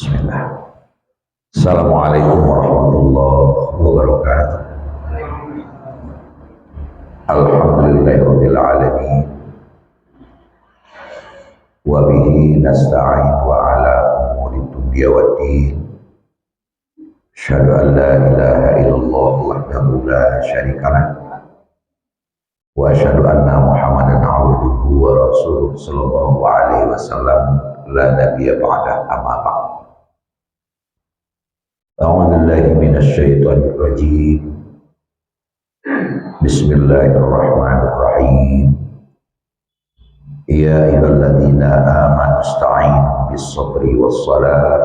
Bismillah. Assalamualaikum warahmatullahi wabarakatuh. Alhamdulillahirabbil alamin. Wa bihi nasta'in wa ala umuri dunya waddin. Asyhadu an la ilaha illallah wahdahu la syarika lah. Wa asyhadu anna Muhammadan abduhu wa rasuluhu sallallahu alaihi wasallam la nabiyya ba'da amma ba'd. أعوذ بالله من الشيطان الرجيم بسم الله الرحمن الرحيم يا أيها الذين آمنوا استعينوا بالصبر والصلاة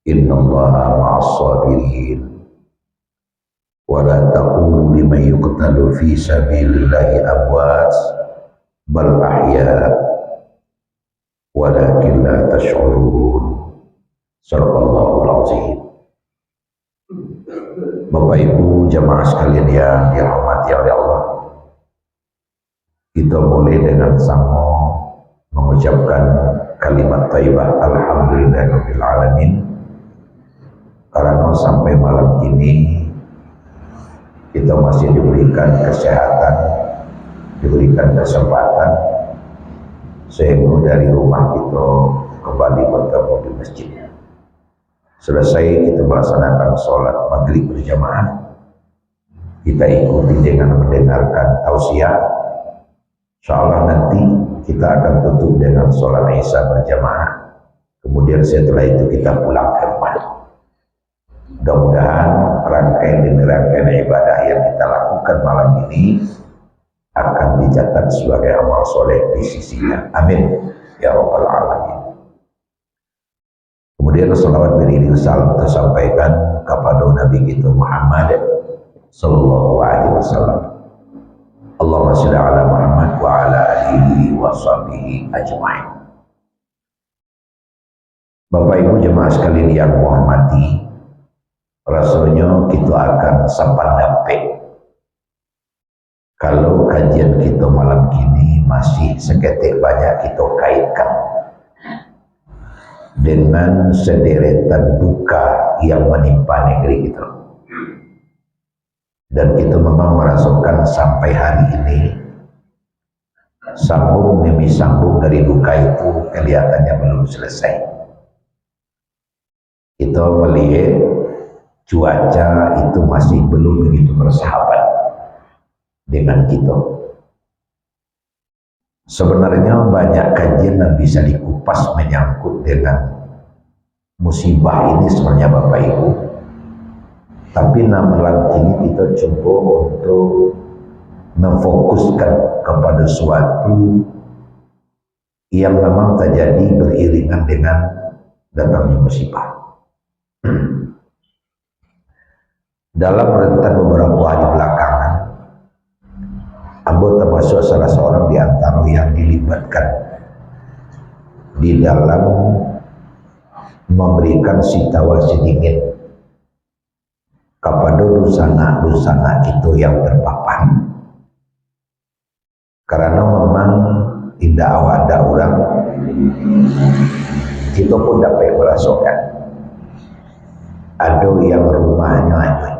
إن الله مع الصابرين ولا تقولوا لمن يقتل في سبيل الله أموات بل أحياء ولكن لا تشعرون صدق الله العظيم. Bapak Ibu jamaah sekalian yang dirahmati oleh Allah, kita mulai dengan sama mengucapkan kalimat thayyibah alhamdulillahirabbil alamin, karena sampai malam ini kita masih diberikan kesehatan, diberikan kesempatan sehingga dari rumah kita kembali bertemu di masjid. Selesai kita melaksanakan sholat maghrib berjamaah, kita ikuti dengan mendengarkan tausiah. Insyaallah nanti kita akan tutup dengan sholat isya berjamaah. Kemudian setelah itu kita pulang ke rumah. Mudah-mudahan rangkaian demi rangkaian ibadah yang kita lakukan malam ini akan dicatat sebagai amal soleh di sisinya. Amin ya rabbal alamin. Kemudian salawat beriring salam tersampaikan kepada Nabi kita Muhammad sallallahu alaihi wasallam. Allahumma shalli ala Muhammad wa ala alihi wa sahbihi ajma'in. Bapak Ibu jemaah sekalian yang hormati, rasanya kita akan sependapat kalau kajian kita malam kini masih seketik banyak kita kaitkan dengan sederetan duka yang menimpa negeri kita. Dan kita memang merasakan sampai hari ini sambung demi sambung dari duka itu kelihatannya belum selesai. Kita melihat cuaca itu masih belum begitu bersahabat dengan kita. Sebenarnya banyak kajian yang bisa dikupas menyangkut dengan musibah ini sebenarnya Bapak Ibu. Tapi malam ini kita coba untuk memfokuskan kepada suatu yang memang terjadi beriringan dengan datangnya musibah. Dalam rentan beberapa hari belakangan, Ambo termasuk salah seorang di antara yang dilibatkan di dalam memberikan sitawa sedikit kepada dusana-dusana itu yang terpapar. Karena memang tidak ada orang, kita pun dapat merasakan ada yang rumahnya hanyut,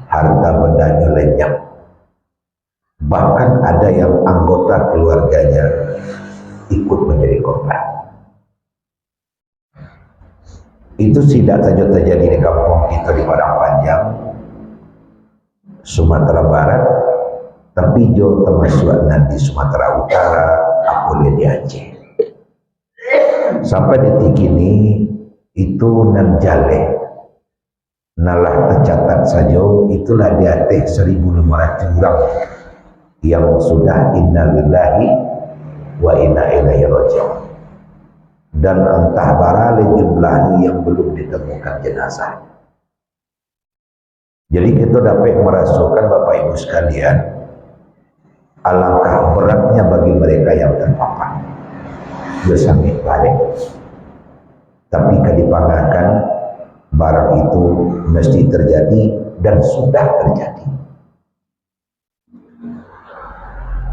harta bendanya lenyap, bahkan ada yang anggota keluarganya ikut menjadi korban. Itu tidak saja terjadi di kampung kita di Padang Panjang, Sumatera Barat, tapi juga termasuk di Sumatera Utara, apalagi di Aceh. Sampai detik ini itu Nanjale nalah tercatat saja itulah di atas 1.500 orang yang sudah inna lillahi wa inna ilaihi raji'un, dan entah berapa jumlahnya yang belum ditemukan jenazah. Jadi kita dapat merasakan Bapak Ibu sekalian alangkah beratnya bagi mereka yang terpapar. Bersambit balik, tapi kedipangakan barang itu mesti terjadi dan sudah terjadi.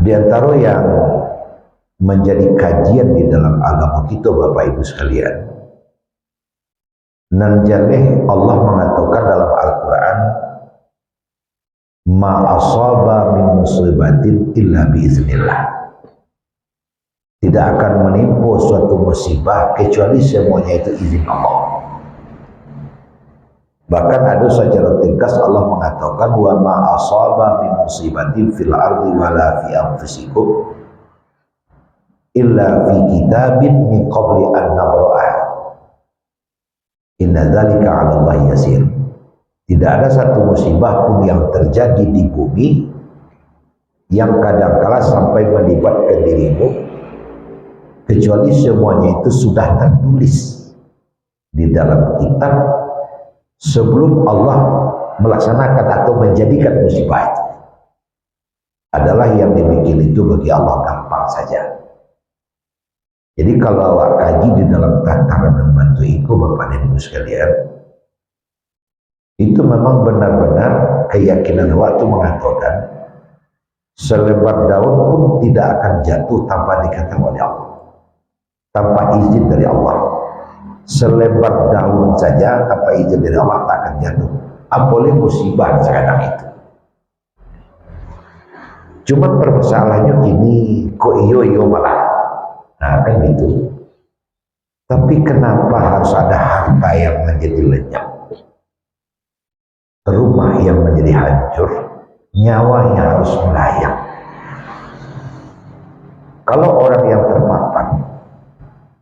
Di antara yang menjadi kajian di dalam agama kita Bapak Ibu sekalian. Nan jaleh Allah mengatakan dalam Al-Quran, ma asaba min musibatin illa biiznillah. Tidak akan menimpa suatu musibah kecuali semuanya itu izin Allah. Bahkan ada secara tegas Allah mengatakan wa ma asaba min musibatin fil ardi wala fi anfusikum illa fi kitabin min qabli an nabra'ah. Inna dzalika 'ala Allah yasir. Tidak ada satu musibah pun yang terjadi di bumi yang kadangkala sampai melibatkan dirimu kecuali semuanya itu sudah tertulis di dalam kitab sebelum Allah melaksanakan atau menjadikan musibah itu. Adalah yang demikian itu bagi Allah gampang saja. Jadi kalau awak kaji di dalam tataran dan bantu itu Bapak dan Ibu sekalian, itu memang benar-benar keyakinan waktu mengatakan selebar daun pun tidak akan jatuh tanpa dikatakan oleh Allah, tanpa izin dari Allah. Selebar daun saja tanpa izin dari Allah tak akan jatuh. Apalagi musibah sekarang itu. Cuma permasalahannya gini, kok iyo malah. Nah kan gitu. Tapi kenapa harus ada harta yang menjadi lenyap, rumah yang menjadi hancur, nyawa yang harus melayang? Kalau orang yang terpapar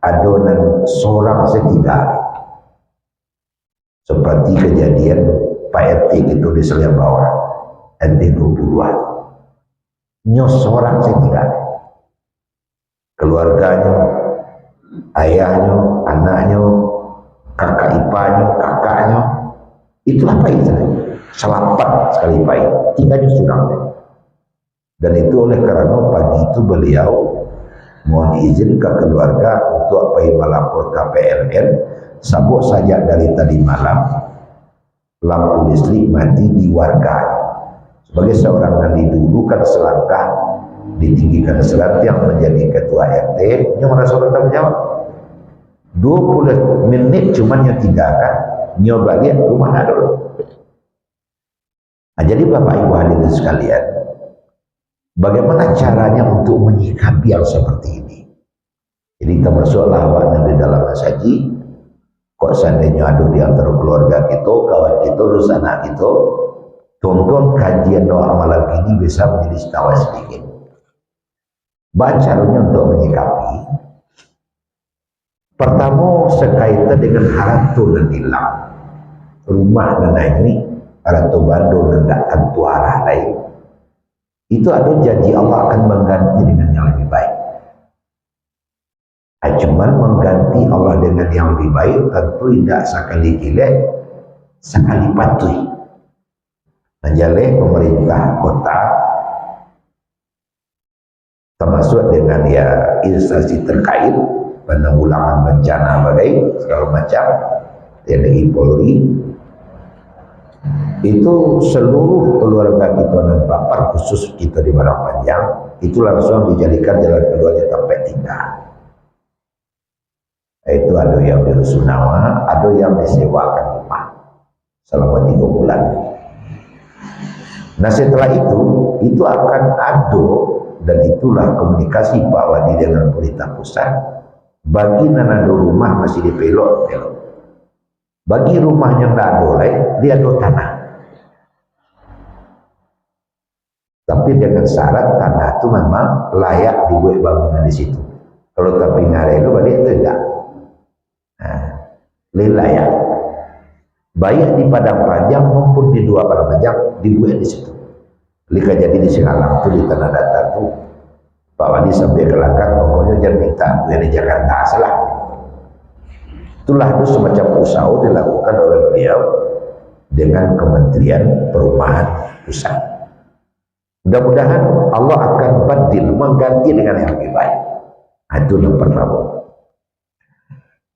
adonan seorang setidaknya seperti kejadian Pak RT itu di Selayar Bawah RT 22, nyos seorang setidaknya, keluarganya, ayahnya, anaknya, kakak ipanya, kakaknya, itulah pahit, selapan sekali pahit, tinggalnya surang. Dan itu oleh karena pagi itu beliau mohon izin ke keluarga untuk apa yang melapor ke PLN, sabuk saja dari tadi malam lampu listrik mati di warga. Sebagai seorang yang dulu kan selangkah ditinggikan selantiang menjadi ketua RT, yang merasa bertanggung jawab. 20 menit cuman yang tidak kan nyoba lihat rumah dulu. Nah, jadi Bapak Ibu hadirin sekalian, bagaimana caranya untuk menyikapi yang seperti ini? Jadi termasuklah awak di dalam saji, kok seandainya ada di antara keluarga kita, kawan kita, terus anak kita, tonton kajian doa malam ini bisa menjadi setawa sedikit. Caranya untuk menyikapi, pertama sekaitan dengan harta dan hilang, rumah dan lain-lain, harta bandung dan tak tentu arah lain. Itu ada janji Allah akan mengganti dengan yang lebih baik. Cuman mengganti Allah dengan yang lebih baik tentu tidak sekali gile, sekali patuhi. Menjalih pemerintah kota termasuk dengan ya instansi terkait penanggulangan bencana badai segala macam, TNI Polri, itu seluruh keluarga kita dan papar khusus kita di Padang Panjang itu langsung dijadikan jalan keluarnya sampai tinggal. Itu ada yang di Rusunawa, ada yang disewakan rumah selama 3 bulan. Nah setelah itu akan ada, dan itulah komunikasi Pak Wadi dengan pemerintah pusat. Bagi nanado rumah masih dipelok, bagi rumahnya tidak ada, dia ada tanah. Tapi dengan syarat tanah itu memang layak dibuat bangunan di situ. Kalau tapi ngarelu balik tidak. Nah, layak. Baik di Padang Panjang maupun di 2 Padang Panjang dibuat di situ. Lika jadi di Singalang itu di tanah datar itu Pak Wadi sampai kelakar, pokoknya jangan minta gue di Jakarta salah. Itulah itu semacam usaha dilakukan oleh beliau dengan Kementerian Perumahan Pusat. Mudah-mudahan Allah akan badil, mengganti dengan yang lebih baik. Itu yang pertama.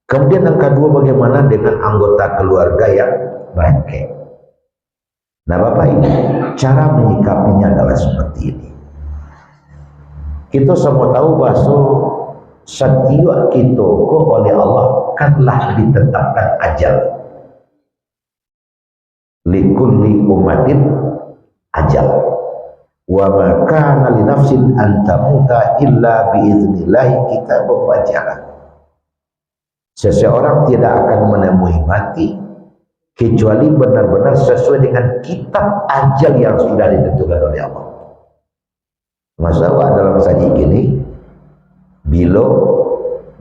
Kemudian yang kedua, bagaimana dengan anggota keluarga yang bangkit? Nah Bapak Ibu, cara menyikapinya adalah seperti ini. Kita semua tahu bahwa setiap kita oleh Allah kanlah ditetapkan ajal. Likulli ummatin ajal. Wa ma kana li nafsin an tamuta illa bi idznillah kitabun majala. Seseorang tidak akan menemui mati kecuali benar-benar sesuai dengan kitab ajal yang sudah ditentukan oleh Allah. Masalah dalam saji gini, bila,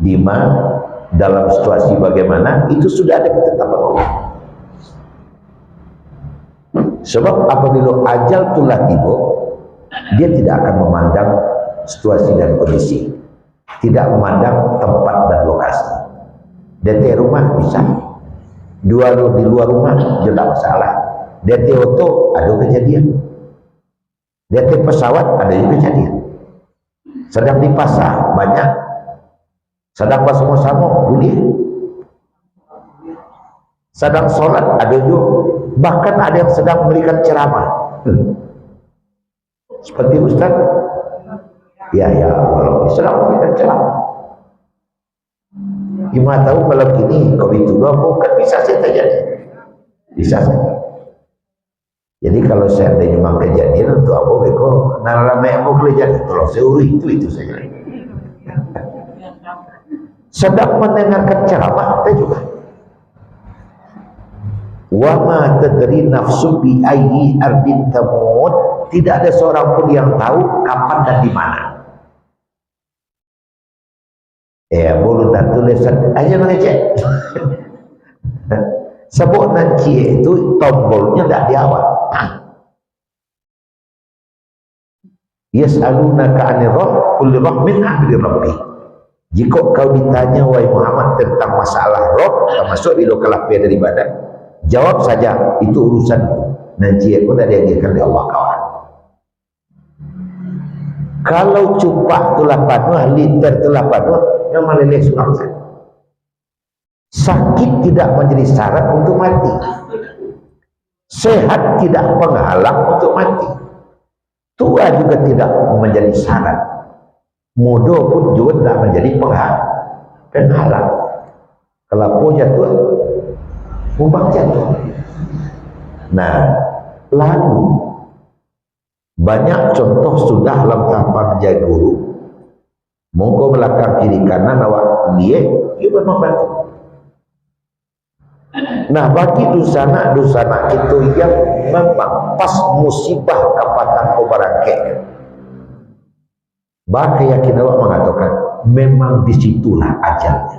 di mana, dalam situasi bagaimana, itu sudah ada ketetapan Allah. Sebab apabila ajal telah tiba, dia tidak akan memandang situasi dan kondisi, tidak memandang tempat dan lokasi. Di rumah bisa, di luar rumah tidak masalah. Di auto ada kejadian, di pesawat ada juga kejadian. Sedang di pasar banyak, sedang bersama-sama boleh, sedang sholat ada juga, bahkan ada yang sedang memberikan ceramah. Seperti Ustaz ya kalau sedang memberikan ceramah. 5 tahun malam kini COVID-19 bukan bisa saya terjadi, bisa saja. Jadi kalau seandainya memang kejadian untuk apa beko naramai mau kejadian tolong seuri itu saja. Sedang mendengarkan ceramah kita juga. Wa ma tadri nafsu bi ayyi ardin tamut, tidak ada seorang pun yang tahu kapan dan di mana. Boleh tak tulisan aja mengecek. Sebut nanti itu tombolnya tidak di awal. Yas'alunaka 'anir roh kulli roh min amri rabbi. Jika kau ditanya wahai Muhammad tentang masalah roh, termasuk bila kelapir dari badan, jawab saja itu urusanku. Nanti aku tidak diajarkan oleh Allah kawan. Kalau cupak tulah panuh, liter tulah panuh, yang meleleh sulam saja. Sakit tidak menjadi syarat untuk mati. Sehat tidak penghalang untuk mati. Tua juga tidak menjadi syarat. Muda pun juga tidak menjadi penghalang. Kalau jatuh, mubang jatuh. Nah, lalu banyak contoh sudah dalam tahapan jaya guru. Monggo belakang kiri kanan awak dia memang bantu. Nah, bagi dusana itu yang memang pas musibah kapatan obarake, bah keyakinan awak mengatakan memang disitulah ajalnya.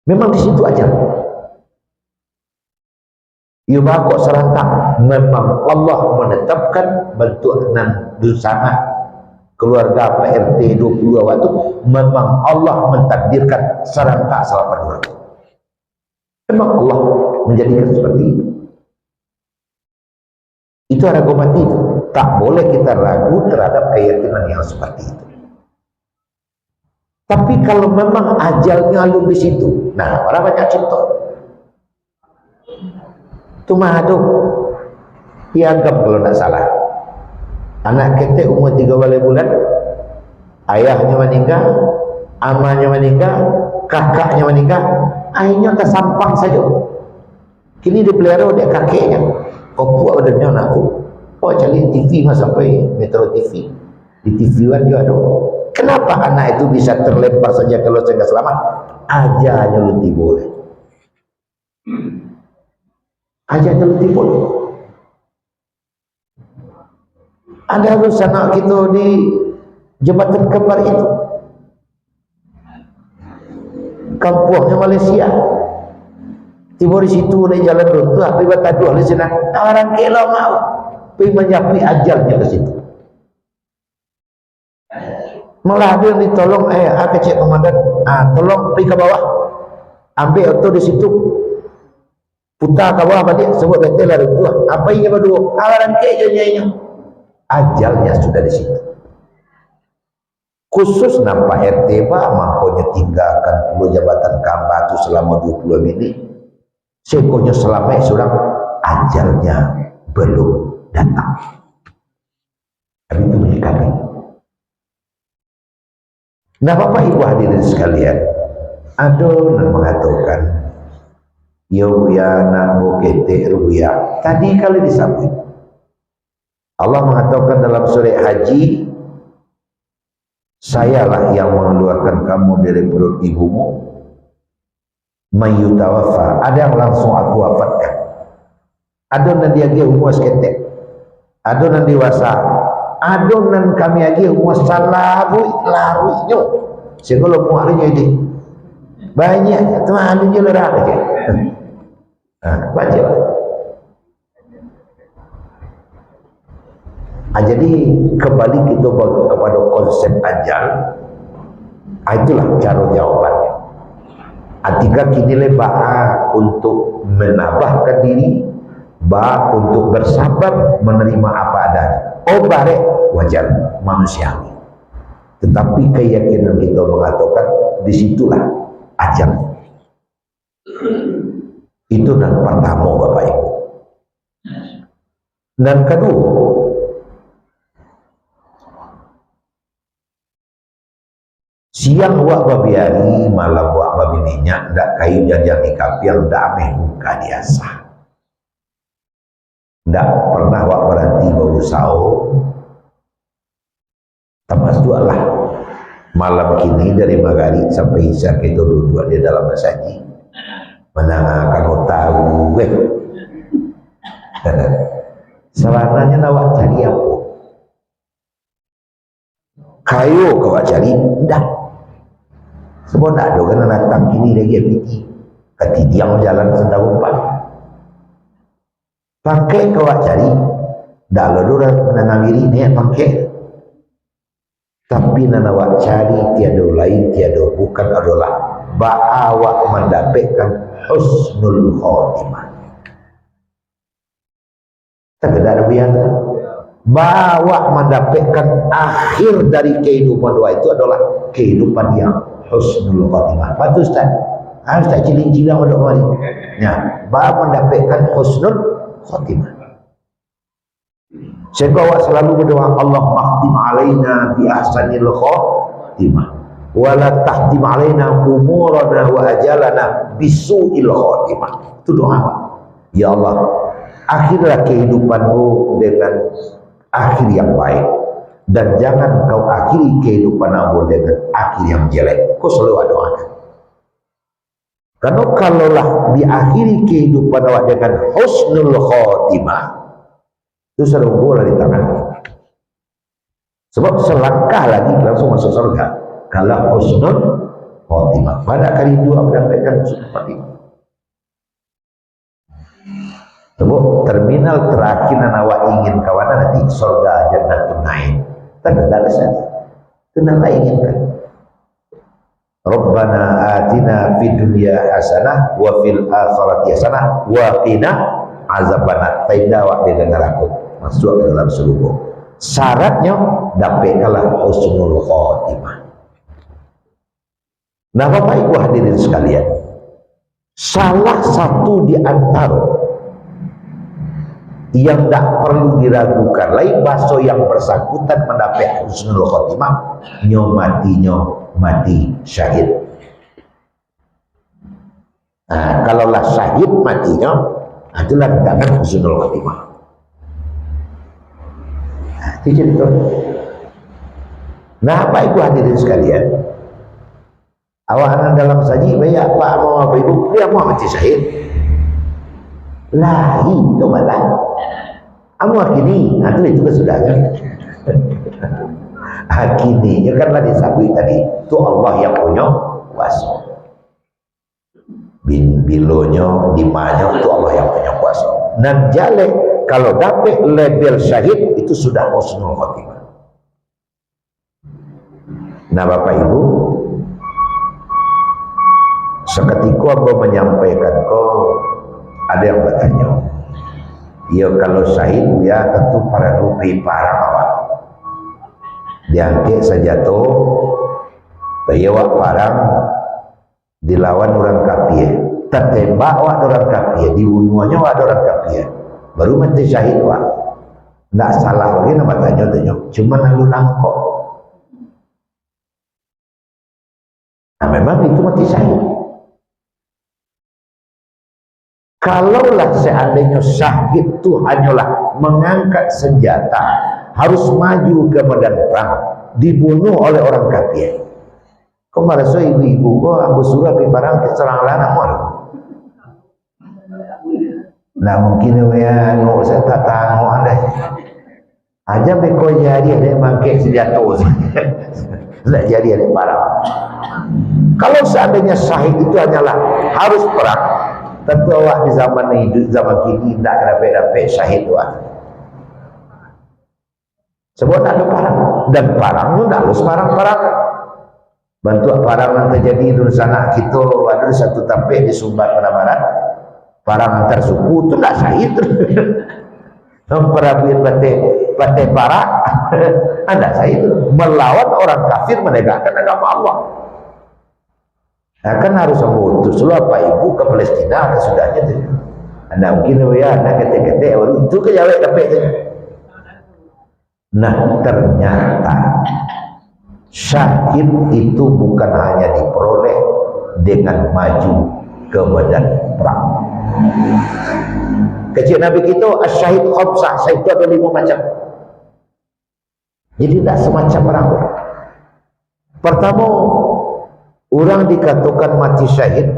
Memang disitu ajalnya. Iba kok serentak memang Allah menetapkan bentuk nan dusana keluarga PRT 20 waktu memang Allah mentakdirkan serentak selama 2 tahun. Memang Allah menjadikan seperti itu. Itu argumen itu. Tak boleh kita ragu terhadap keyakinan yang seperti itu. Tapi kalau memang ajalnya lalu di situ, nah orang banyak contoh. Itu mahadu dianggap kalau tidak salah. Anak ketek umur 3 bulan, ayahnya meninggal, amanya meninggal, kakaknya meninggal, ayahnya tersampang saja. Kini dipelihara oleh kakeknya. Puak badannya anakku. Oh cari TV mah sampai Metro TV. Di TV kan juga ada. Kenapa anak itu bisa terlempar saja kalau saya selamat? Ajarnya lebih boleh. Ajarnya lebih boleh. Ada harus anak kita di jembatan kembar itu, kampungnya Malaysia. Tiba di situ di jalan runtuh, tapi batadu di sana. Orang kelo mau, pergi menyapi ajalnya ke situ. Malah ada yang ditolong, kecik komandan, tolong pergi ke bawah, ambil auto di situ, putar ke bawah balik, sebut betul lah runtuh. Apa ini berdua? Orang kejadiannya. Ajalnya sudah di situ. Khusus nampak RT mampunya tinggalkan pulau jabatan Kambatu selama 20 menit. Sekonya selama seorang ajalnya belum datang. Tapi itu menyikapi. Nah Bapak Ibu hadirin sekalian, ada yang mengatakan ya nak bokete ruya. Tadi kali disambut Allah mengatakan dalam surah Haji, sayalah yang mengeluarkan kamu dari perut ibumu, mayyutawafa, ada yang langsung aku wafatkan, ada yang dia lagi umur seketek, ada yang dewasa, ada yang kami lagi umur laruinyo sehingga lo muarinya ini banyak teman ada je lerah aja. Baca jadi kembali kita kepada konsep ajal. Itulah cara jawabannya. Ketika kini lebah untuk menambahkan diri, bah untuk bersabar menerima apa adanya. Oh barek wajar manusiawi. Tetapi keyakinan kita mengatakan disitulah ajal. Itu yang pertama Bapak Ibu. Dan kedua, siang wak babiari, malam wak babi minyak, ndak kayu janjang ikap yang ndak ameh muka biasa. Ndak pernah wak berhenti bau sao. Termasuk lah malam kini dari maghrib sampai isya kita duduk di dalam masjid menangakan tahu sebenarnya nawak cari apa? Kayu kau cari? Ndak. Semua tak ada kan datang kini lagi piti ketidiang jalan sedang umpan pakai kawak cari dah lalu menanamiri ni pakai, tapi nanawak cari tiada lain tiada bukan adalah ba'awak mendapatkan husnul khotimah. Tak ada biasa bawa mendapatkan akhir dari kehidupan doa itu adalah kehidupan yang husnul khotimah. Betul Ustaz? Harus tak ciling-ciling pada mari. Ya, bawa mendapatkan husnul khotimah. Sehingga awak selalu berdoa, Allah mahtim alaina bi ahsanil khotimah wa la tahtim alaina umurana wa ajalana bisu'il khotimah. Itu doa. Ya Allah, akhirlah kehidupanmu dengan akhir yang baik, dan jangan kau akhiri kehidupan kamu dengan akhir yang jelek. Kau selalu doakan. Karena kalaulah diakhiri kehidupan awak dengan husnul khotimah, itu serumur di tangan. Sebab selangkah lagi langsung masuk surga. Kalau husnul khotimah, pada kali dua mendapatkan husnul khotimah. Sebab terminal terakhir yang awak ingin kawanan nanti surga jannatul naim. Tak ada alasan. Itu yang awak inginkan. Rabbana atina fid dunya hasanah wa fil akhirati hasanah wa qina azabannar. Tidak awak di neraka masuk ke dalam surga. Syaratnya dapatkanlah husnul khotimah. Nah Bapak Ibu hadirin sekalian, salah satu di antara yang tak perlu diragukan lain bahasa yang bersangkutan mendapat husnul khotimah, mati syahid. Nah, kalaulah syahid matinya, itulah dengan husnul khotimah. Nah, itu cerita. Nah, Bapak Ibu hadirin sekalian, awak dalam saji banyak Pak mau Bapak Ibu dia mau mati syahid. Lahi itu malah amu akini, itu kesudahnya. Akini, ya kanlah disabui tadi, itu Allah yang punya kuasa. Bilonya, dimanya itu Allah yang punya kuasa. Dan jale kalau dapat label syahid itu sudah husnul khotimah. Nah Bapak Ibu, seketika aku menyampaikan ada yang bertanya, ya kalau syahid ya tentu para nubi para awak diangkat senjata bayawak parang dilawan orang kafir, tertembak wak orang kafir, dibunuhnya wak orang kafir, baru mati syahid wak. Tidak salah lagi nama tanya, cuma lalu nangkok Nah, memang itu mati syahid. Kalaulah seandainya syahid itu hanyalah mengangkat senjata, harus maju ke medan perang, dibunuh oleh orang kafir. Kau merasa ibu-ibu kau ambil surah pergi barang ke serang lah nama lu. Nah mungkin ya no saya tak tahu anda. Aja beko jadi ada mangkek senjata. Tidak jadi ada barang. Kalau seandainya syahid itu hanyalah harus perang, tentu awak di zaman ini, zaman kini tidak dapat syahid awak. Sebab tak ada parang, dan parang itu tak harus parang-parang. Bantu parang yang terjadi di sana kita ada satu tampik di Sumbar pada barat, parang antar suku itu tak syahid. Memperabuin batik parak, anda syahid melawan orang kafir menegakkan agama Allah. Nah, kan harus mengutus lu apa ibu ke Palestina kesudahnya tu. Anda mungkin ya anda ketek-ketek baru itu ke Jawa dapat. Nah ternyata syahid itu bukan hanya diperoleh dengan maju ke medan perang. Kecil Nabi kita asyahid khamsah, syahid itu ada 5 macam. Jadi tidak semacam orang. Pertama, orang dikatakan mati syahid.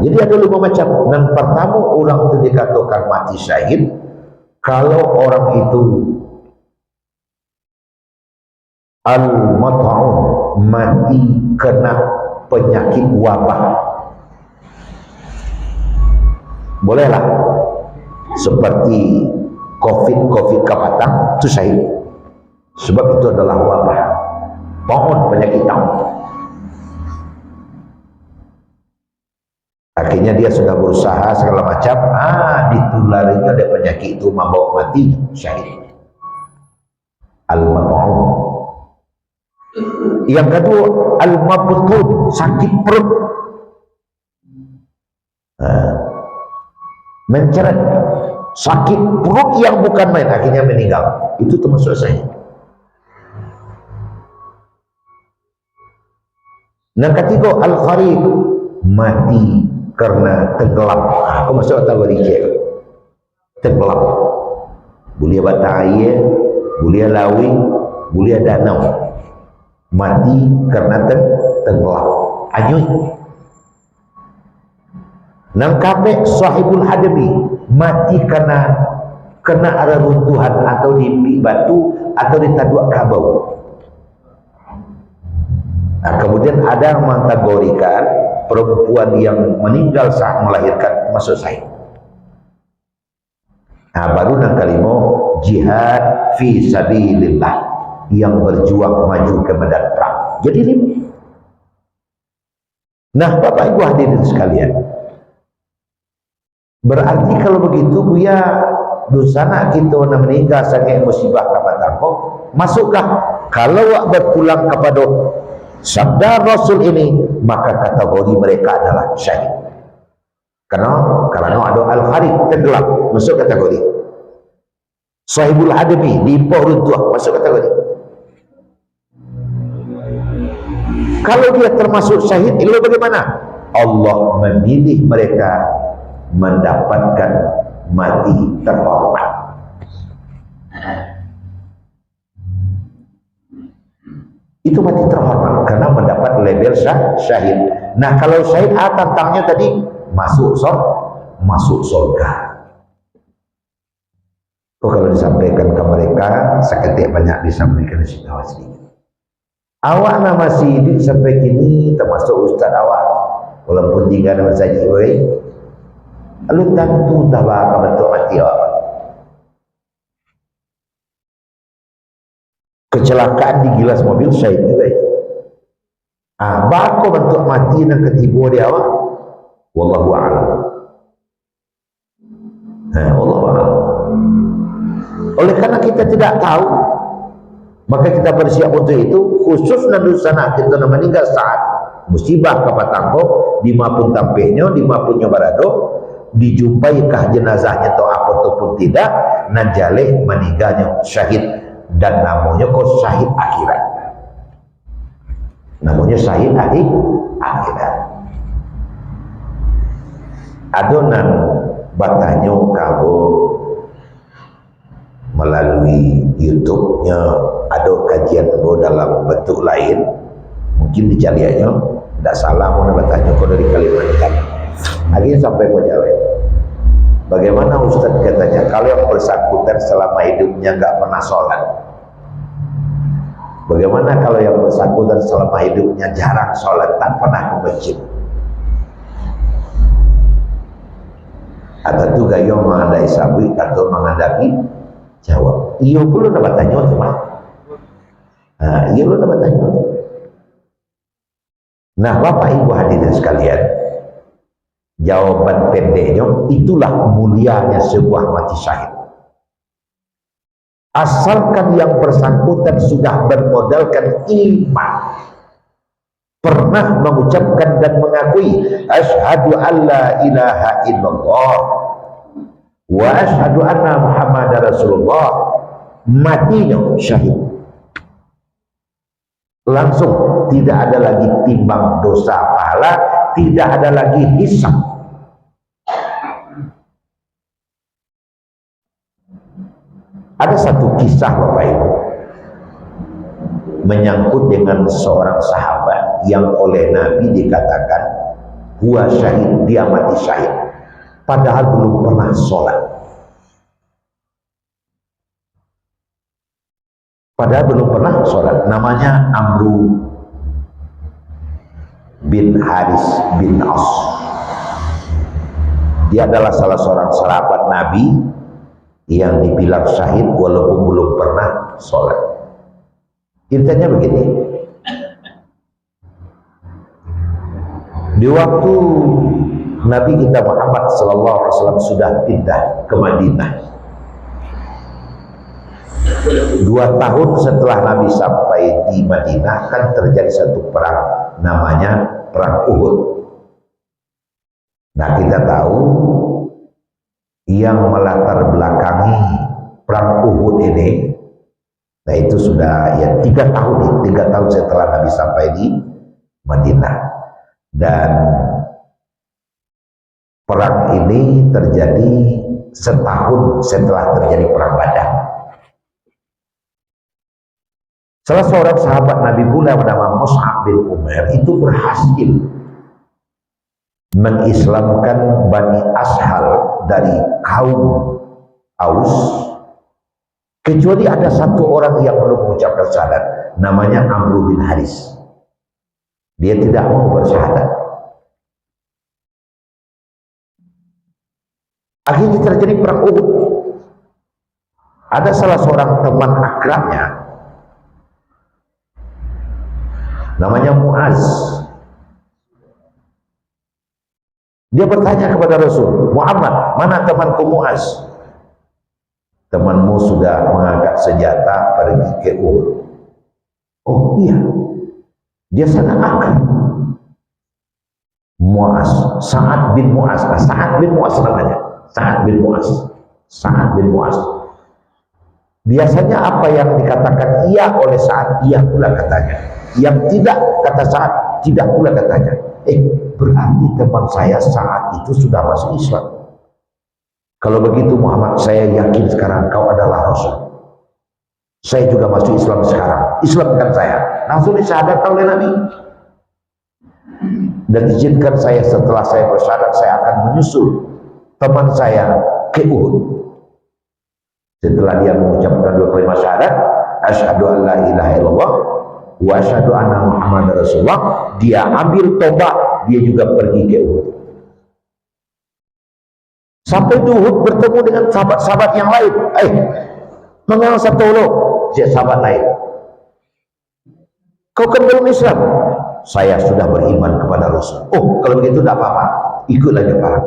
Jadi ada 5 macam. Dan pertama orang itu dikatakan mati syahid kalau orang itu al-mat'un, mati kena penyakit wabah. Bolehlah seperti COVID kapatang itu syahid. Sebab itu adalah wabah, pohon penyakit tahu. Akhirnya dia sudah berusaha segala macam, ditularinya ada penyakit itu membawa mati, syahid. Al-mat'un. Yang kedua, al-mabtun, sakit perut. Menceret, sakit perut yang bukan main, akhirnya meninggal. Itu termasuk syahid. Yang ketiga, al-gharib, mati karena tenggelam. Aku masuk kategori C. Tenggelam. Boleh bata air, boleh lawi, boleh danau. Mati karena tenggelam. Anyut. Nang kabeh sahibul hadami, mati karena kena ada runtuhan atau di batu atau ditaduk kabau. Nah, kemudian ada yang mengkategorikan perempuan yang meninggal saat melahirkan termasuk syahid. Nah, baru yang kelima, jihad fi sabilillah, yang berjuang maju ke medan perang. Jadi 5. Nah, Bapak Ibu hadirin sekalian, berarti kalau begitu Buya dosana kita nak meninggal sangat musibah kapan tangkap, masukkah kalau berpulang kepada sabda Rasul ini, maka kategori mereka adalah syahid. Karena ada al-gharib, tenggelam, masuk kategori. Sahibul hadami, diimpah runtuh, masuk kategori. Kalau dia termasuk syahid, itu bagaimana? Allah memilih mereka mendapatkan mati terhormat. Itu mati terhormat karena mendapat label syahid. Nah, kalau syahid tantangnya tadi masuk surga. Kalau disampaikan ke mereka, seketik banyak disampaikan di situ asli. Awak nama sidik sampai kini termasuk ustaz awak, walaupun tinggal dalam saji oi. Lalu tentu tak bakal bentuk mati awak. Kecelakaan di gilas mobil syahid juga. Bakal bentuk mati dan ketiba dia awak. Wallahu a'lam. Wallahu a'lam. Oleh karena kita tidak tahu, maka kita bersiap untuk itu. Khusus nanti sana kita meninggal saat musibah kapatangkop, di mapun tampeknya, di mapunnya barado, dijumpai kah jenazahnya atau apa ataupun tidak, najale meninggalnya syahid, dan namanya kok syahid akhirat. namanya syahid akhirat. Adonan batanyo kamu melalui YouTube-nya, ada kajian dalam bentuk lain, mungkin dicariannya tidak salah mau bertanya kau dari Kalimantan akhirnya sampai ke Jawa. Bagaimana Ustaz katanya kalau yang bersangkutan selama hidupnya nggak pernah sholat, bagaimana kalau yang bersangkutan selama hidupnya jarang sholat, tak pernah ke masjid, atau juga yang mengadai sabi atau menghadapi jawab iya pun dapat tanya cuma iya lu dapat tanya. Nah Bapak Ibu hadirin sekalian, jawaban pendeknya itulah mulianya sebuah mati syahid. Asalkan yang bersangkutan sudah bermodalkan iman, pernah mengucapkan dan mengakui asyhadu alla ilaha illallah wa asyhadu anna Muhammadar Rasulullah, matinya syahid. Langsung tidak ada lagi timbang dosa pahala, tidak ada lagi hisab. Ada satu kisah Bapak Ibu menyangkut dengan seorang sahabat yang oleh Nabi dikatakan huwa syahid, dia mati syahid, padahal belum pernah sholat. Padahal belum pernah sholat. Namanya Amru bin Haris bin As. Dia adalah salah seorang sahabat Nabi yang dibilang syahid walaupun belum pernah sholat. Intinya begini, di waktu Nabi kita Muhammad SAW sudah pindah ke Madinah, 2 tahun setelah Nabi sampai di Madinah kan terjadi satu perang namanya perang Uhud. Nah kita tahu yang melatar belakangi perang Uhud ini, nah itu sudah ya 3 tahun setelah Nabi sampai di Madinah, dan perang ini terjadi setahun setelah terjadi perang Badar. Salah seorang sahabat Nabi pula bernama Mus'ab bin Umair itu berhasil mengislamkan Bani Ashal dari kaum Aus, kecuali ada satu orang yang belum mengucapkan syahadat, namanya Amru bin Haris. Dia tidak mau bersyahadat. Akhirnya terjadi perang Uhud. Ada salah seorang teman akrabnya namanya Muaz. Dia bertanya kepada Rasul, Muhammad, mana temanku Muaz? Temanmu sudah mengangkat senjata pergi ke Uhud. Oh iya, dia sangat akrab. Muaz, Sa'ad bin Muaz. Nah, Sa'ad bin Muaz namanya. Sa'ad bin Muaz. Sa'ad bin Muaz. Biasanya apa yang dikatakan iya oleh Sa'ad, iya pula katanya. Yang tidak kata Sa'ad, tidak pula katanya. Berarti teman saya Sa'ad itu sudah masuk Islam. Kalau begitu Muhammad, saya yakin sekarang kau adalah Rasul. Saya juga masuk Islam sekarang. Islamkan saya. Langsung disyahadat oleh Nabi. Dan izinkan saya setelah saya bersyahadat, saya akan menyusul teman saya ke Uhud. Setelah dia mengucapkan 2 kalimat syahadat, asyhadu an la ilaha illallah wa asyhadu anna Muhammadar Rasulullah, dia ambil tombak, dia juga pergi ke Uhud. Sampai di Uhud bertemu dengan sahabat-sahabat yang lain. Mengenal satu sahabat lain. Kau kan belum Islam? Saya sudah beriman kepada Rasul. Oh, kalau begitu tidak apa-apa, ikutlah dia perang.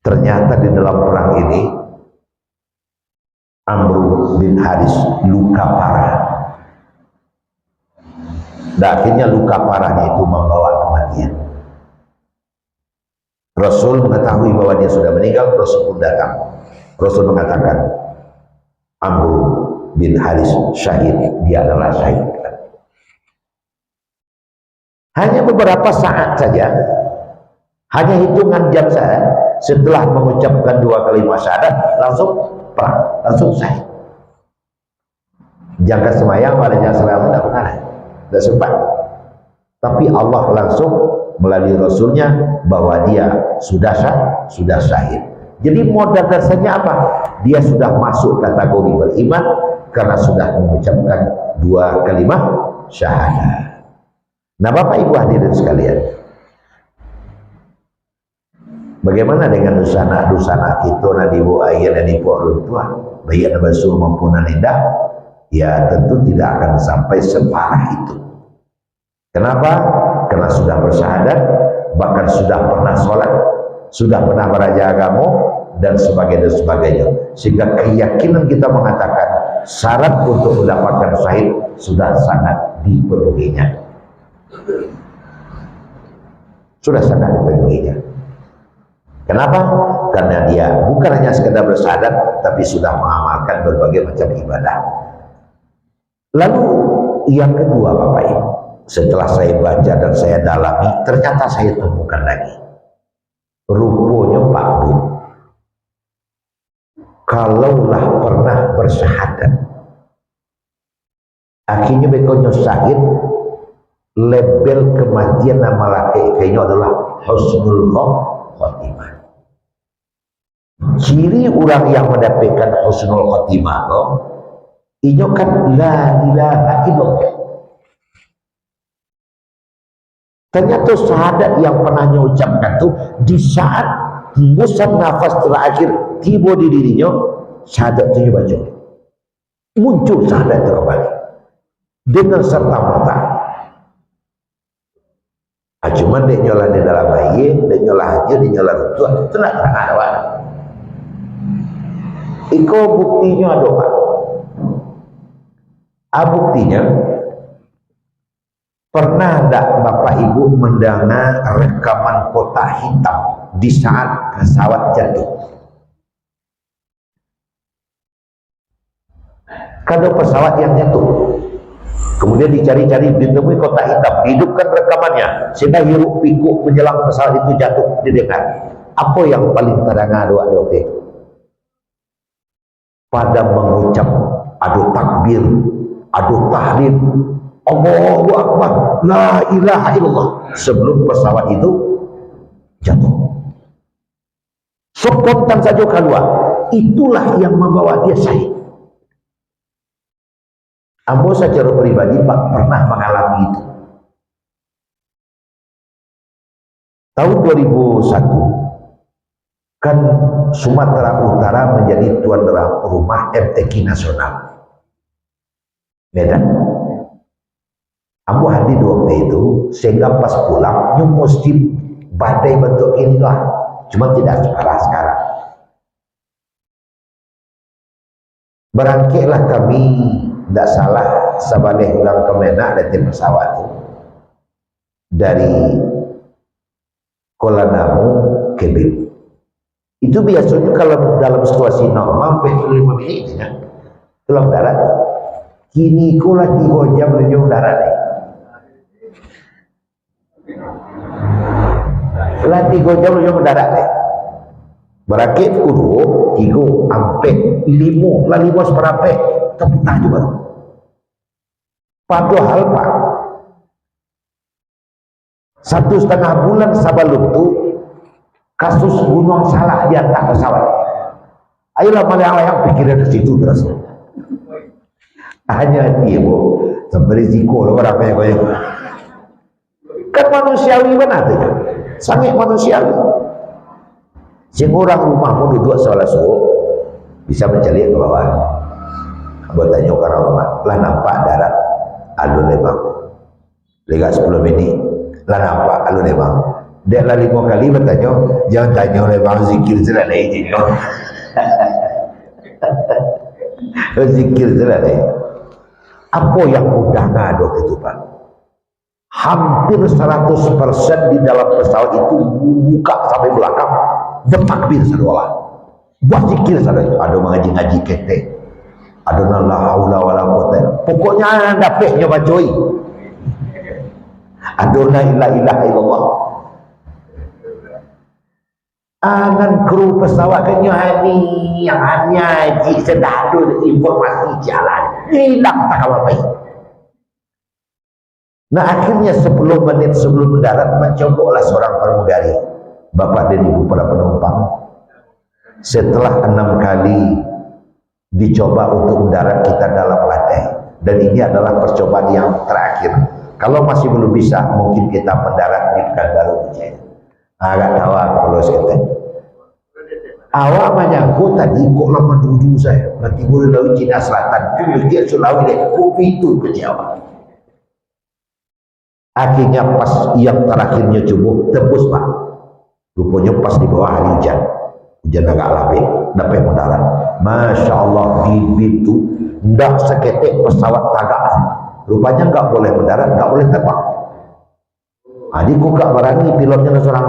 Ternyata di dalam perang ini Amru bin Haris luka parah. Dan akhirnya luka parahnya itu membawa kematian. Rasul mengetahui bahwa dia sudah meninggal, Rasul pun datang. Rasul mengatakan, Amru bin Haris syahid, dia adalah syahid. Hanya beberapa saat saja, hanya hitungan jam saja, setelah mengucapkan 2 kalimat syahadat langsung perang, langsung syahid. Jangka semayang pada jam semayang tidak pernah, tidak sempat. Tapi Allah langsung melalui Rasulnya bahwa dia sudah syahid. Jadi modal dasarnya apa? Dia sudah masuk kategori beriman karena sudah mengucapkan 2 kalimat syahadat. Nah, Bapak Ibu hadirin sekalian, bagaimana dengan dusana kita nadibu ayah nadibu orang tua, baik dan basuh maupun indah? Ya tentu tidak akan sampai separah itu. Kenapa? Karena sudah bersyahadat, bahkan sudah pernah sholat, sudah pernah belajar agama, dan sebagainya. Sehingga keyakinan kita mengatakan syarat untuk mendapatkan syahid sudah sangat dipenuhinya. Sudah sangat dipenuhinya. Kenapa? Karena dia bukan hanya sekedar bersyahadat, tapi sudah mengamalkan berbagai macam ibadah. Lalu yang kedua, Bapak Ibu, setelah saya baca dan saya dalami, ternyata saya temukan lagi. Rupanya Pak Bu, kalaulah pernah bersyahadat, akhirnya bekonya syahid, label kematian nama laki-lakinya adalah husnul khotimah. Ciri orang yang mendapatkan husnul khotimah ini kan la ilaha illallah. Ternyata syahadat yang pernah ucapkan itu di saat hembusan nafas terakhir tiba di dirinya, syahadat itu baca, muncul syahadat itu kembali dengan serta merta. Cuman dia nyolah di dalam bayi, dia nyolah aja, dia nyolah itu tidak ada. Iko buktinya ada Pak. Buktinya pernah tidak Bapak Ibu mendengar rekaman kotak hitam di saat pesawat jatuh? Kalau pesawat yang jatuh, kemudian dicari-cari, ditemui kotak hitam, dihidupkan rekamannya, sehingga hiruk pikuk menjelang pesawat itu jatuh didengar. Apa yang paling terdengar doa itu? Pada mengucap adu takbir, adu tahlil, Allahu Akbar, la ilaha illallah, sebelum pesawat itu jatuh. Spontan saja keluar, itulah yang membawa dia syahid. Ambo secara pribadi Pak pernah mengalami itu. Tahun 2001 kan Sumatera Utara menjadi tuan rumah MTQ nasional Medan. Ambo hadir di waktu itu, sehingga pas pulang mesti badai bentuk inilah, cuma tidak separah sekarang. Berangkatlah kami, tidak salah, sabalik ulang ke Medan dari pesawat itu, dari Kuala Namu ke Bim. Itu biasanya kalau dalam situasi normal 45 menit ya, dalam darat. Kini kulah 3 jam menuju darat deh. Lah 3 jam menuju darat deh. Berakit kudu 3 sampai 5, lah 5 seberapa tepatah juga. Padahal Pak, 1,5 bulan sebelum itu kasus gunung salah di atas pesawat. Ayolah malah yang pikiran ke situ terus. Hanya dia bu, sampai risiko loh berapa ya kau. Kan manusiawi benar tu, sangat manusiawi. Semua orang rumah mau duduk sebelah suhu, bisa mencari ke bawah. Abang tanya ke orang rumah, lah nampak darat, alun lebang. Lega 10 menit, lah nampak alun lebang. Dia lah 5 kali bertanya, jangan tanya oleh bang zikir sudah lain. Zikir sudah lain. Apa yang mudah ngado itu Pak? Hampir 100% di dalam pesawat itu buka sampai belakang, bertakbir sadolah, buat zikir sadolah. Ada mengaji-ngaji kete, ada la haula wala quwata. Pokoknya dapatnya bacoi. aduna ila ilaha illallah. Angan kru pesawat kenyani yang hanya di sedadu informasi jalan hilang tak apa baik. Nah akhirnya 10 menit sebelum mendarat mencobalah seorang pramugari, bapak dan ibu para penumpang. Setelah 6 kali dicoba untuk mendarat kita dalam badai, dan ini adalah percobaan yang terakhir. Kalau masih belum bisa, mungkin kita mendarat di Pekanbaru Wijaya. Agak tahu kalau sekata. Awak menyangkut tadi kok lama dulu saya, nanti boleh laut Cina Selatan, dulu dia Sulawesi, kopi itu ke Jawa. Akhirnya pas yang terakhirnya coba tembus pak, rupanya pas di bawah hari hujan agak labik, dapat mendarat. Masya Allah di pintu, ndak seketik pesawat tagak, rupanya nggak boleh mendarat, nggak boleh terbang. Adikku gak berani pilotnya seorang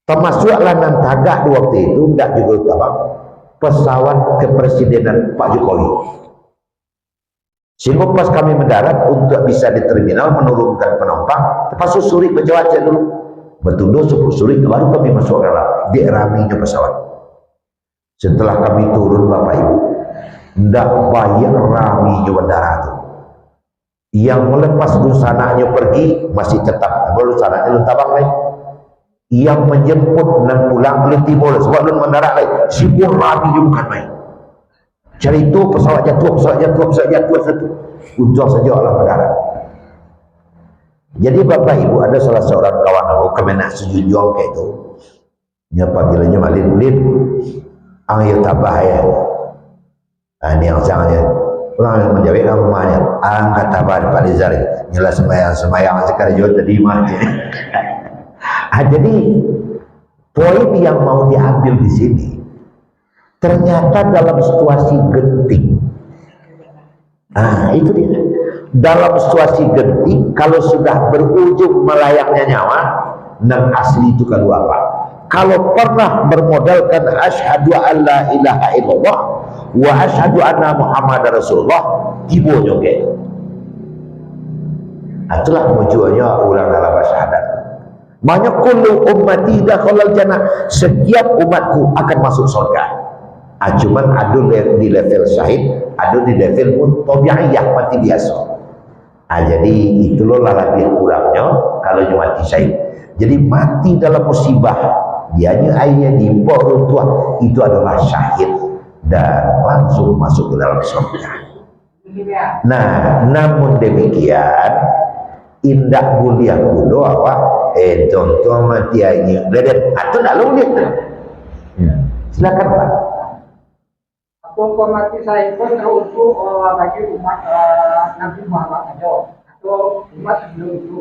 termasuk lanang tagak di waktu itu ndak juga terbang pesawat kepresidenan Pak Jokowi. Sehingga pas kami mendarat untuk bisa di terminal menurunkan penumpang, terpaksa suri bercuaca dulu, bertunduk 10 suri baru kami masuk dalam di raminya pesawat. Setelah kami turun Bapak Ibu, ndak bayar raminya bandara itu. Yang melepas busananya pergi masih tetap, baru busananya lu tabang lain. Yang menjemput dan pulang lu timbul sebab lu mendarat lain, sibuk raminya bukan main. Cari itu pesawat jatuh satu. Ujung saja Allah mendarat. Jadi Bapak Ibu ada salah seorang kawan aku kemenak sejunjung kayak itu. Nya panggilannya malin angin tabah ya. Ini yang sangatnya orang yang menjawab rumahnya angkat tabah Pak Rizal nyala semayang sekali juga tadi mah. Jadi poin yang mau diambil di sini, ternyata dalam situasi genting, itu dia. Dalam situasi genting, kalau sudah berujung melayangnya nyawa, nang asli itu kalau apa? Kalau pernah bermodalkan asyhadu an la ilaha illallah wa asyhadu anna Muhammad Rasulullah, tibo joget. Itulah tujuannya ulang dalam syahadat. Banyak kullu ummati dakhalal jannah, setiap umatku akan masuk surga. Cuman ada di level syahid, ada di level tabi'iyah mati biasa. Jadi itu loh lebih kurangnya kalau mati syahid. Jadi mati dalam musibah, dianya ayahnya diimpor orang tua, itu adalah syahid dan langsung masuk ke dalam surga. Nah, namun demikian indah mulia kulo awak contoh mati ayahnya ledet atau tak lu lihat. Silakan Pak. Atau mati saya pun untuk bagi umat Nabi Muhammad saja atau umat sebelum itu.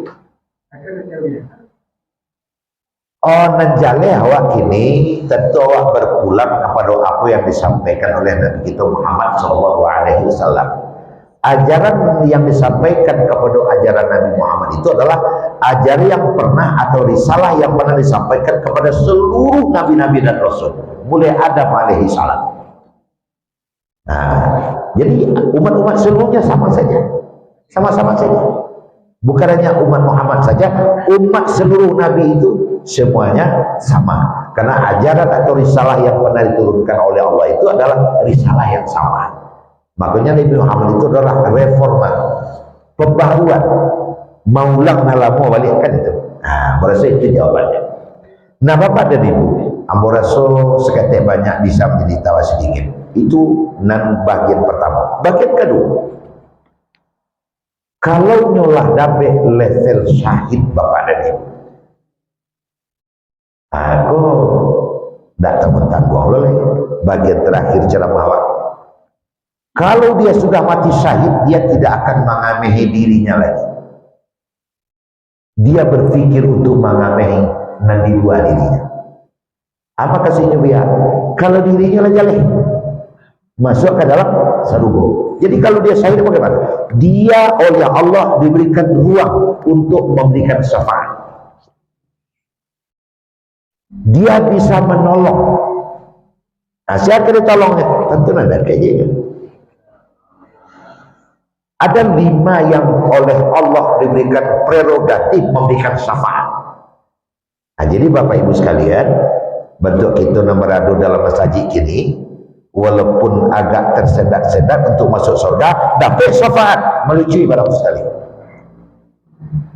Najale awak ini tentu awak berpulang kepada apa yang disampaikan oleh Nabi kita Muhammad SAW. Ajaran yang disampaikan kepada ajaran Nabi Muhammad itu adalah ajaran yang pernah atau risalah yang pernah disampaikan kepada seluruh nabi-nabi dan rasul mulai Adam alaihi salam. Jadi umat-umat seluruhnya sama saja, sama-sama saja. Bukan hanya umat Muhammad saja, umat seluruh nabi itu semuanya sama. Karena ajaran atau risalah yang pernah diturunkan oleh Allah itu adalah risalah yang sama. Makanya Nabi Muhammad itu adalah reformat, pembaruan, maulang nalamu balikkan itu. Merasa itu jawabannya. Nah Bapak dan Ibu, Amboraso seketik banyak bisa menjadi tawa sedikit. Itu bagian pertama. Bagian kedua, kalau nyolah dapat level syahid Bapak dan Ibu, aku tidak tanggung-tanggung oleh bagian terakhir ceramah awak. Kalau dia sudah mati syahid, dia tidak akan mengamehi dirinya lagi. Dia berpikir untuk mengamehi nanti dua dirinya. Apa kasihnya biar? Kalau dirinya lah jaleh, masuk ke dalam sarugo. Jadi kalau dia syahid bagaimana? Dia oleh Allah diberikan ruang untuk memberikan syafaat. Dia bisa menolong. Siapa dia tolongnya? Tentu ada kayaknya. Ada 5 yang oleh Allah diberikan prerogatif memberikan syafaat. Nah, jadi Bapak Ibu sekalian, bentuk kita beradu dalam masjid ini, walaupun agak tersedak-sedak untuk masuk surga, dapat syafaat, melucui barang sekali.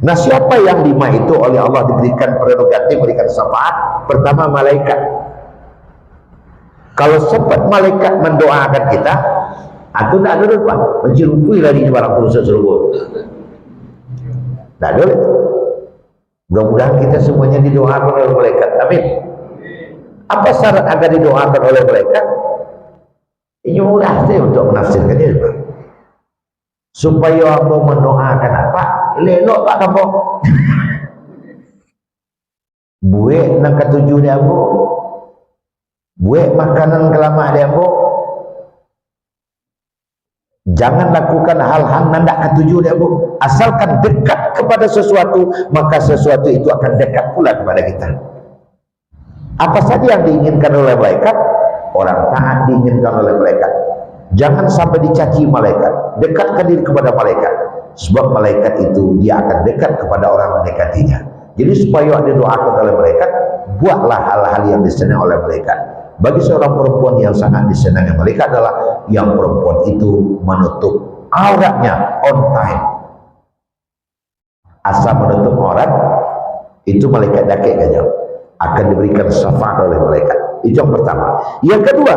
Nah, siapa yang 5 itu oleh Allah diberikan prerogatif memberikan syafaat? Pertama, malaikat. Kalau sempat malaikat mendoakan kita, atau tidak ada lupa, menjerupui lagi barang kursus surga. Tidak ada itu. Mudah-mudahan kita semuanya didoakan oleh malaikat. Amin. Apa syarat agar didoakan oleh malaikat? Ini mudah sih untuk menafsirkannya, Pak. Supaya kamu mendoakan apa? Lelok Pak kamu. Buat nang ketujuh dia bu. Buat makanan kelamak dia bu. Jangan lakukan hal-hal nandak ketujuh dia bu. Asalkan dekat kepada sesuatu, maka sesuatu itu akan dekat pula kepada kita. Apa saja yang diinginkan oleh malaikat, orang taat diinginkan oleh malaikat. Jangan sampai dicaci malaikat. Dekatkan diri kepada malaikat. Sebab malaikat itu dia akan dekat kepada orang mendekatinya. Jadi supaya didoakan oleh malaikat, buatlah hal-hal yang disenangi oleh malaikat. Bagi seorang perempuan yang sangat disenangi malaikat adalah yang perempuan itu menutup auratnya on time. Asal menutup aurat, itu malaikat dakik kanya akan diberikan syafaat oleh malaikat. Itu yang pertama. Yang kedua,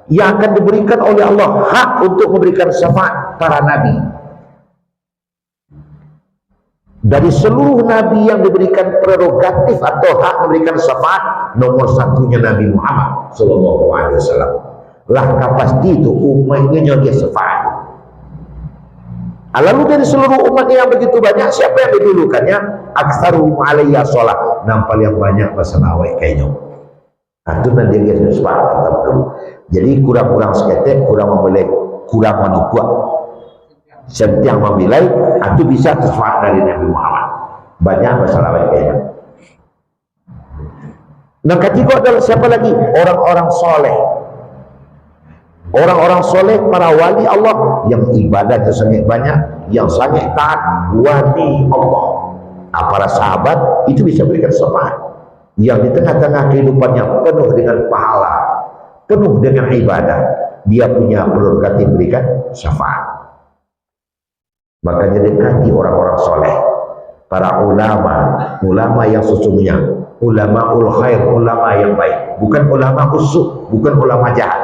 yang akan diberikan oleh Allah hak untuk memberikan syafaat para nabi. Dari seluruh nabi yang diberikan prerogatif atau hak memberikan syafaat, nomor satunya Nabi Muhammad SAW. Lah pasti itu umatnya juga syafaat. Lalu dari seluruh umat yang begitu banyak, siapa yang didulukannya? Aktsaruhum alayya shalah, nampal yang banyak masalah awake kayaknya. Itu nanti dia syafaat dulu. Jadi kurang-kurang seketek, kurang membelai, kurang menukuk, setiang memilai, itu bisa syafaat dari Nabi Muhammad. Banyak masalah awake kayaknya. Nah, ketiga adalah siapa lagi? Orang-orang soleh. Orang-orang soleh, para wali Allah yang ibadahnya sangat banyak, yang sangat taat, wali Allah. Nah, para sahabat itu bisa berikan syafaat. Yang di tengah-tengah kehidupannya penuh dengan pahala, penuh dengan ibadah, dia punya prerogatif berikan syafaat. Makanya dekati orang-orang soleh, para ulama yang sesungguhnya, ulamaul khair, ulama yang baik, bukan ulama usuk, bukan ulama jahat.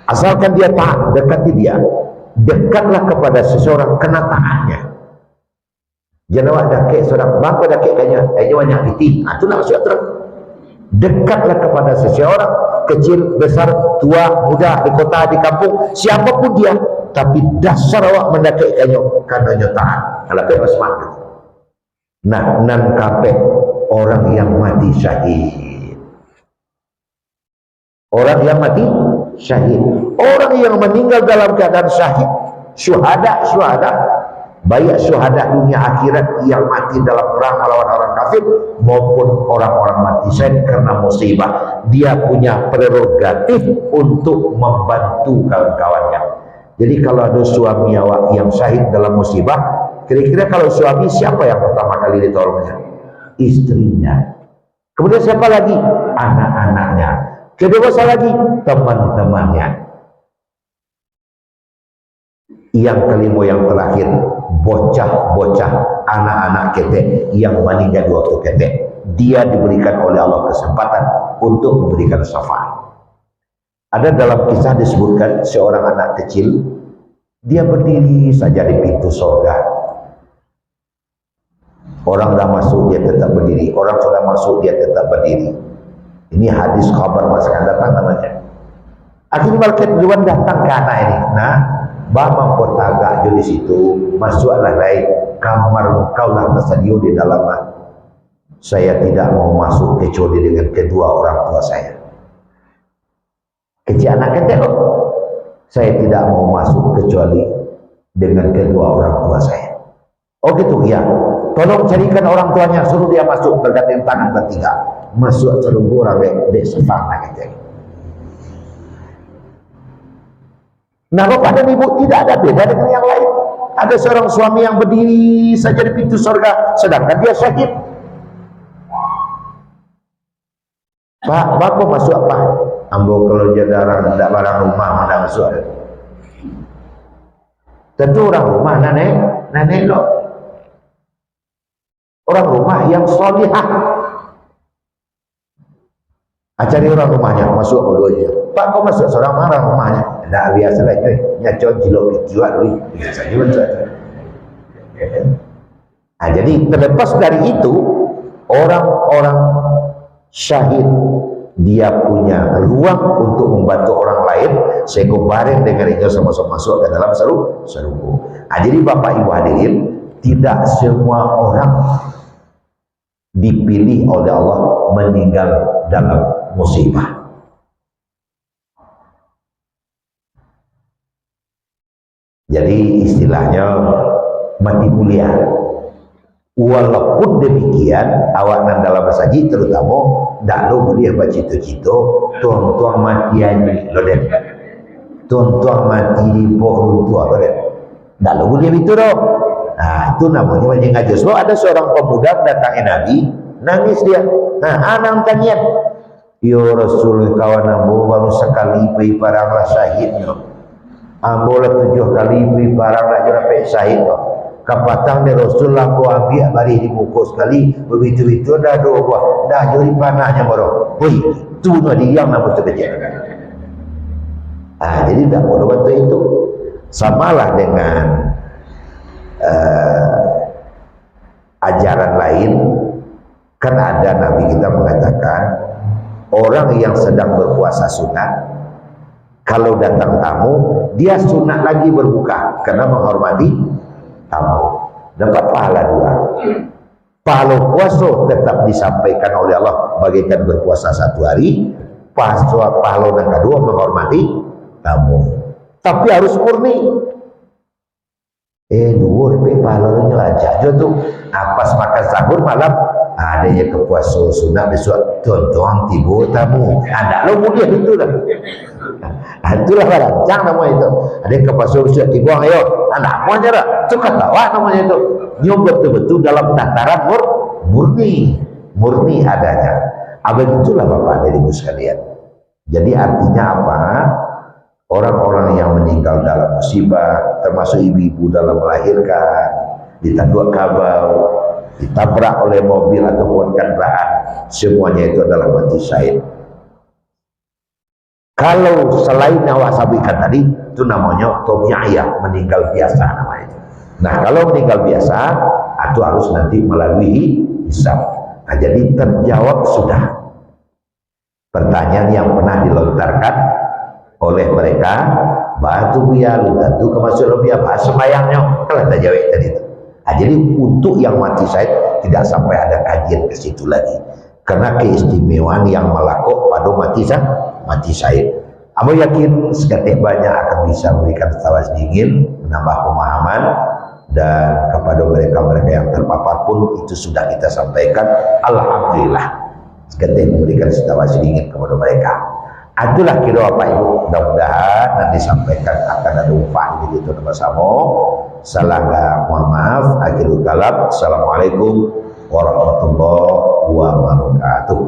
Asalkan dia taat, dekati dia. Dekatlah kepada seseorang, kena taatnya. Jangan awak dakik seorang, bangku dakik kayaknya banyak piti. Itu nak maksud terang. Dekatlah kepada seseorang, kecil, besar, tua, muda, di kota, di kampung, siapapun dia. Tapi dasar awak mendakik kayaknya, karena taat. Kalau kaya semangat. Nah, nan kapek orang yang mati syahid. Orang yang mati syahid, orang yang meninggal dalam keadaan syahid, syuhada, baik syuhada dunia akhirat yang mati dalam perang melawan orang kafir maupun orang-orang mati syahid karena musibah, dia punya prerogatif untuk membantu kawan-kawannya. Jadi kalau ada suami awak yang syahid dalam musibah, kira-kira kalau suami siapa yang pertama kali ditolongnya? Istrinya. Kemudian siapa lagi? Anak-anaknya. Kedua lagi teman-temannya. Yang kelima, yang terakhir, bocah-bocah anak-anak ketek yang meninggal waktu ketek. Dia diberikan oleh Allah kesempatan untuk memberikan syafaat. Ada dalam kisah disebutkan seorang anak kecil, dia berdiri saja di pintu surga. Orang sudah masuk, dia tetap berdiri. Orang sudah masuk, dia tetap berdiri. Ini hadis kabar masa akan datang namanya. Akhirnya malaikat Ridwan datang ke anak ini. Nah, bama kota agak di situ, masuklah naik kamar kau lah tersedia di dalam. Saya tidak mau masuk kecuali dengan kedua orang tua saya. Kecil anak kecil, saya tidak mau masuk kecuali dengan kedua orang tua saya. Oh gitu ya. Tolong carikan orang tuanya, suruh dia masuk bergandengan tangan bertiga. Masuk terunggu orang dek sefang nak kata. Nah, bapak dan ibu tidak ada beda dengan yang lain. Ada seorang suami yang berdiri saja di pintu surga sedangkan dia syahid. Pak, bapak masuk apa? Ambo kalau jarang tidak barang rumah mana masuk. Tentu orang rumah nenek lo. Orang rumah yang solihah. Cari orang rumahnya masuk keduanya. Pak, kau masuk seorang marah rumahnya. Tidak biasa lah cuy. Nyacon jilok dijual dulu. Jadi terlepas dari itu, orang-orang syahid dia punya ruang untuk membantu orang lain sehingga bareng dengan itu sama-sama masuk ke dalam seruku. Jadi Bapak Ibu hadirin, tidak semua orang dipilih oleh Allah meninggal dalam musibah. Jadi istilahnya mati mulia. Walaupun demikian, awak nan dalam saji terutama ndak lo boleh baca cito-cito tuang-tuang mati aja lo deh. Tuang-tuang mati di pohon tua lo deh. Ndak lo boleh itu dong. Nah, itu namanya banyak ngaji. So ada seorang pemuda datangi Nabi, nangis dia. Nah, anang tangian. Ya Rasul, kawan ambo baru sekali pergi parang syahidnya. Ambo lah 7 kali pergi parang lah jadi syahid tu. Kapatang de Rasul lampu ambil bari di muka sekali begitu dah dua buah dah jadi panahnya baru woi tu no dia yang nak bekerja. Jadi tak boleh waktu itu samalah dengan ajaran lain. Kan ada Nabi kita mengatakan orang yang sedang berpuasa sunat kalau datang tamu dia sunat lagi berbuka karena menghormati tamu, dapat pahala 2. Pahala puasa tetap disampaikan oleh Allah bagaikan berpuasa 1 hari. Pahala yang kedua menghormati tamu, tapi harus murni. Dua pahalanya aja tuh pas makan sahur malam ada yang kepuasa sunat besok tonton tiba tamu ada lo mulia itu lah. Itulah rancang namanya itu. Ada yang kepuasa besok tiba ayo anak mau aja lah suka tawa namanya itu. Nyom betul-betul dalam tataran murni adanya. Itulah Bapak dan Ibu sekalian. Jadi artinya apa? Orang-orang yang meninggal dalam musibah, termasuk ibu-ibu dalam melahirkan, ditanduk kabau, ditabrak oleh mobil ataupun kendaraan, semuanya itu adalah mati syahid. Kalau selain awak sabikan tadi, itu namanya tobi'iyah, meninggal biasa namanya. Nah, kalau meninggal biasa, itu harus nanti melalui hisab. Nah, jadi terjawab sudah pertanyaan yang pernah dilontarkan oleh mereka, batu biar tentu kemasuk lebih apa sembayangnya kalau tak jawab tadi itu. Jadi untuk yang mati syahid tidak sampai ada kajian ke situ lagi karena keistimewaan yang melakukan pada mati syahid. Amo yakin seketik banyak akan bisa memberikan tawa sedikit, menambah pemahaman, dan kepada mereka-mereka yang terpapar pun itu sudah kita sampaikan. Alhamdulillah seketik memberikan tawa sedikit kepada mereka. Itulah kira Bapak Ibu, mudah-mudahan nanti disampaikan akan ada upah gitu bersama. Salah mohon maaf. Akhirul kalam. Assalamualaikum warahmatullahi wabarakatuh.